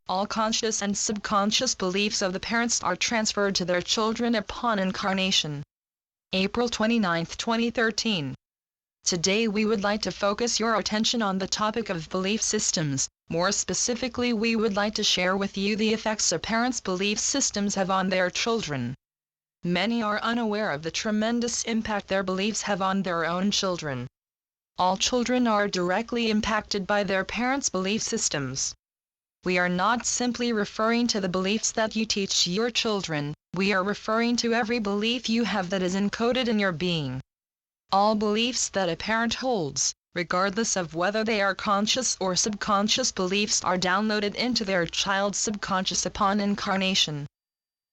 All conscious and subconscious beliefs of the parents are transferred to their children upon incarnation. April 29, 2013. Today we would like to focus your attention on the topic of belief systems. More specifically, we would like to share with you the effects a parent's belief systems have on their children. Many are unaware of the tremendous impact their beliefs have on their own children. All children are directly impacted by their parents' belief systems. We are not simply referring to the beliefs that you teach your children, we are referring to every belief you have that is encoded in your being. All beliefs that a parent holds, regardless of whether they are conscious or subconscious beliefs, are downloaded into their child's subconscious upon incarnation.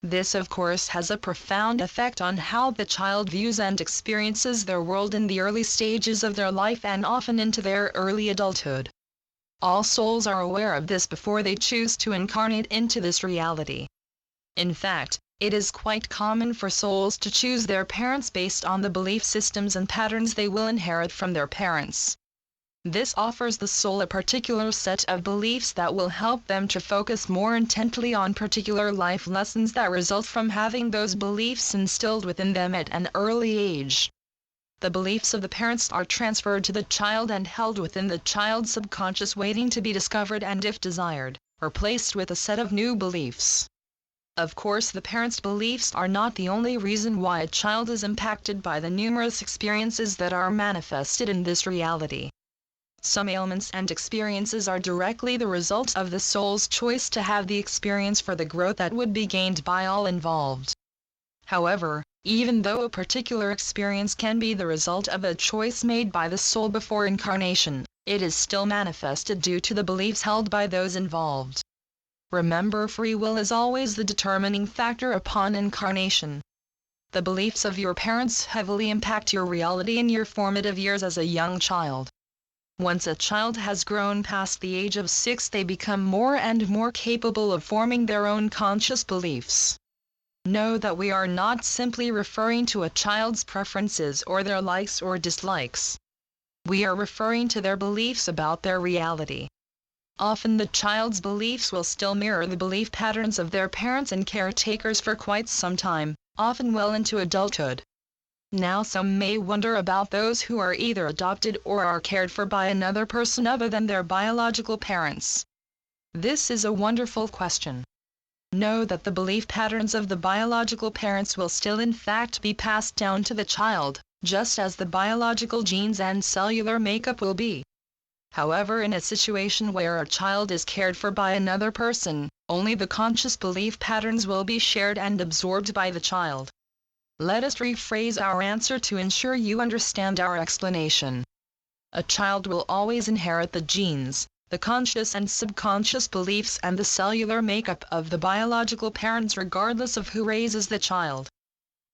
This of course has a profound effect on how the child views and experiences their world in the early stages of their life and often into their early adulthood. All souls are aware of this before they choose to incarnate into this reality. In fact, it is quite common for souls to choose their parents based on the belief systems and patterns they will inherit from their parents. This offers the soul a particular set of beliefs that will help them to focus more intently on particular life lessons that result from having those beliefs instilled within them at an early age. The beliefs of the parents are transferred to the child and held within the child's subconscious, waiting to be discovered and, if desired, replaced with a set of new beliefs. Of course, the parents' beliefs are not the only reason why a child is impacted by the numerous experiences that are manifested in this reality. Some ailments and experiences are directly the result of the soul's choice to have the experience for the growth that would be gained by all involved. However, even though a particular experience can be the result of a choice made by the soul before incarnation, it is still manifested due to the beliefs held by those involved. Remember, free will is always the determining factor upon incarnation. The beliefs of your parents heavily impact your reality in your formative years as a young child. Once a child has grown past the age of 6, they become more and more capable of forming their own conscious beliefs. Know that we are not simply referring to a child's preferences or their likes or dislikes. We are referring to their beliefs about their reality. Often the child's beliefs will still mirror the belief patterns of their parents and caretakers for quite some time, often well into adulthood. Now some may wonder about those who are either adopted or are cared for by another person other than their biological parents. This is a wonderful question. Know that the belief patterns of the biological parents will still in fact be passed down to the child, just as the biological genes and cellular makeup will be. However, in a situation where a child is cared for by another person, only the conscious belief patterns will be shared and absorbed by the child. Let us rephrase our answer to ensure you understand our explanation. A child will always inherit the genes, the conscious and subconscious beliefs and the cellular makeup of the biological parents regardless of who raises the child.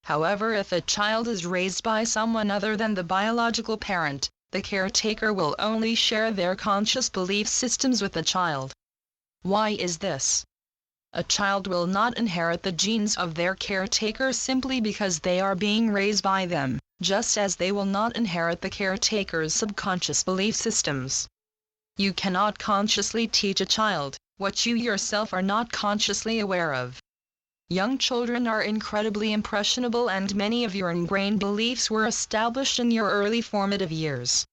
However, if a child is raised by someone other than the biological parent, the caretaker will only share their conscious belief systems with the child. Why is this? A child will not inherit the genes of their caretaker simply because they are being raised by them, just as they will not inherit the caretaker's subconscious belief systems. You cannot consciously teach a child what you yourself are not consciously aware of. Young children are incredibly impressionable, and many of your ingrained beliefs were established in your early formative years.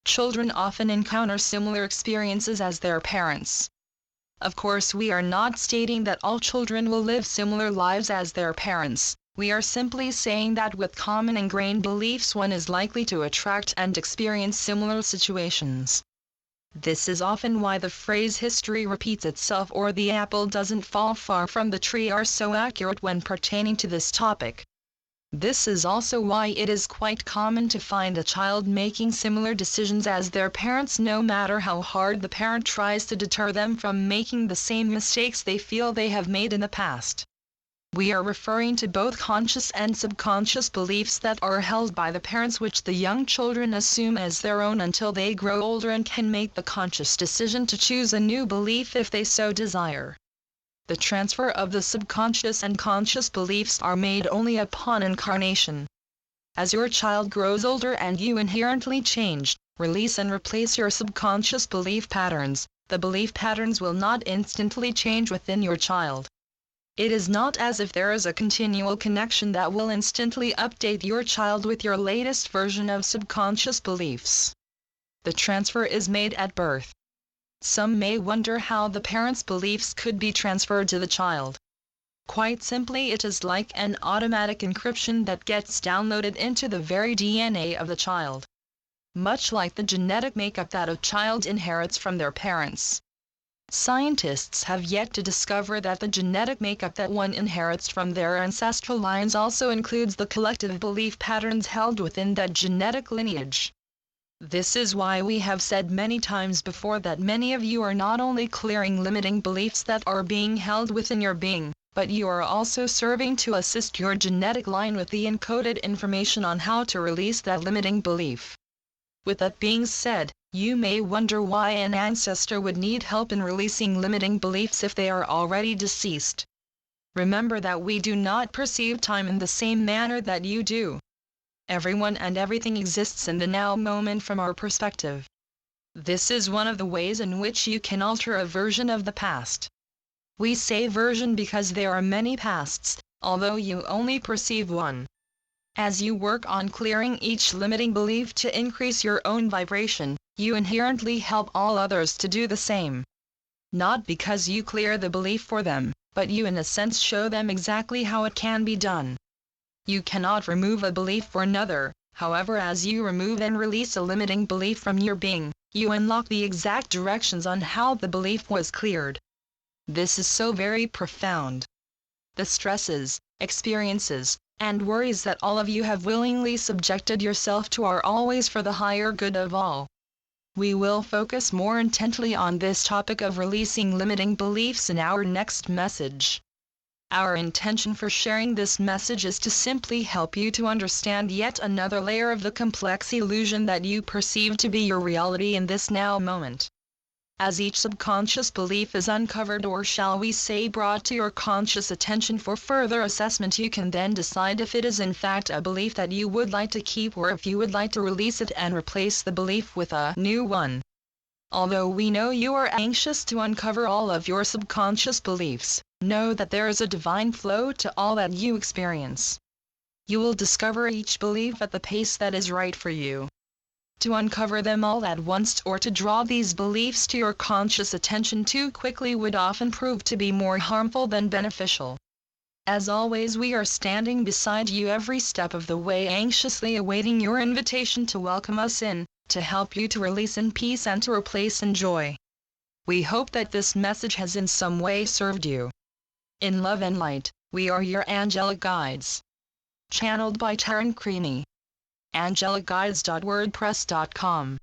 Children often encounter similar experiences as their parents. Of course, we are not stating that all children will live similar lives as their parents. We are simply saying that with common ingrained beliefs one is likely to attract and experience similar situations. This is often why the phrase history repeats itself or the apple doesn't fall far from the tree are so accurate when pertaining to this topic. This is also why it is quite common to find a child making similar decisions as their parents, no matter how hard the parent tries to deter them from making the same mistakes they feel they have made in the past. We are referring to both conscious and subconscious beliefs that are held by the parents, which the young children assume as their own until they grow older and can make the conscious decision to choose a new belief if they so desire. The transfer of the subconscious and conscious beliefs are made only upon incarnation. As your child grows older and you inherently change, release and replace your subconscious belief patterns, the belief patterns will not instantly change within your child. It is not as if there is a continual connection that will instantly update your child with your latest version of subconscious beliefs. The transfer is made at birth. Some may wonder how the parent's beliefs could be transferred to the child. Quite simply, it is like an automatic encryption that gets downloaded into the very DNA of the child. Much like the genetic makeup that a child inherits from their parents. Scientists have yet to discover that the genetic makeup that one inherits from their ancestral lines also includes the collective belief patterns held within that genetic lineage. This is why we have said many times before that many of you are not only clearing limiting beliefs that are being held within your being, but you are also serving to assist your genetic line with the encoded information on how to release that limiting belief. With that being said, you may wonder why an ancestor would need help in releasing limiting beliefs if they are already deceased. Remember that we do not perceive time in the same manner that you do. Everyone and everything exists in the now moment from our perspective. This is one of the ways in which you can alter a version of the past. We say version because there are many pasts, although you only perceive one. As you work on clearing each limiting belief to increase your own vibration, you inherently help all others to do the same. Not because you clear the belief for them, but you in a sense show them exactly how it can be done. You cannot remove a belief for another, however, as you remove and release a limiting belief from your being, you unlock the exact directions on how the belief was cleared. This is so very profound. The stresses, experiences, and worries that all of you have willingly subjected yourself to are always for the higher good of all. We will focus more intently on this topic of releasing limiting beliefs in our next message. Our intention for sharing this message is to simply help you to understand yet another layer of the complex illusion that you perceive to be your reality in this now moment. As each subconscious belief is uncovered, or shall we say brought to your conscious attention for further assessment, you can then decide if it is in fact a belief that you would like to keep, or if you would like to release it and replace the belief with a new one. Although we know you are anxious to uncover all of your subconscious beliefs, know that there is a divine flow to all that you experience. You will discover each belief at the pace that is right for you. To uncover them all at once or to draw these beliefs to your conscious attention too quickly would often prove to be more harmful than beneficial. As always, we are standing beside you every step of the way, anxiously awaiting your invitation to welcome us in, to help you to release in peace and to replace in joy. We hope that this message has in some way served you. In love and light, we are your angelic guides. Channeled by Taryn Creamy. AngelicGuides.wordpress.com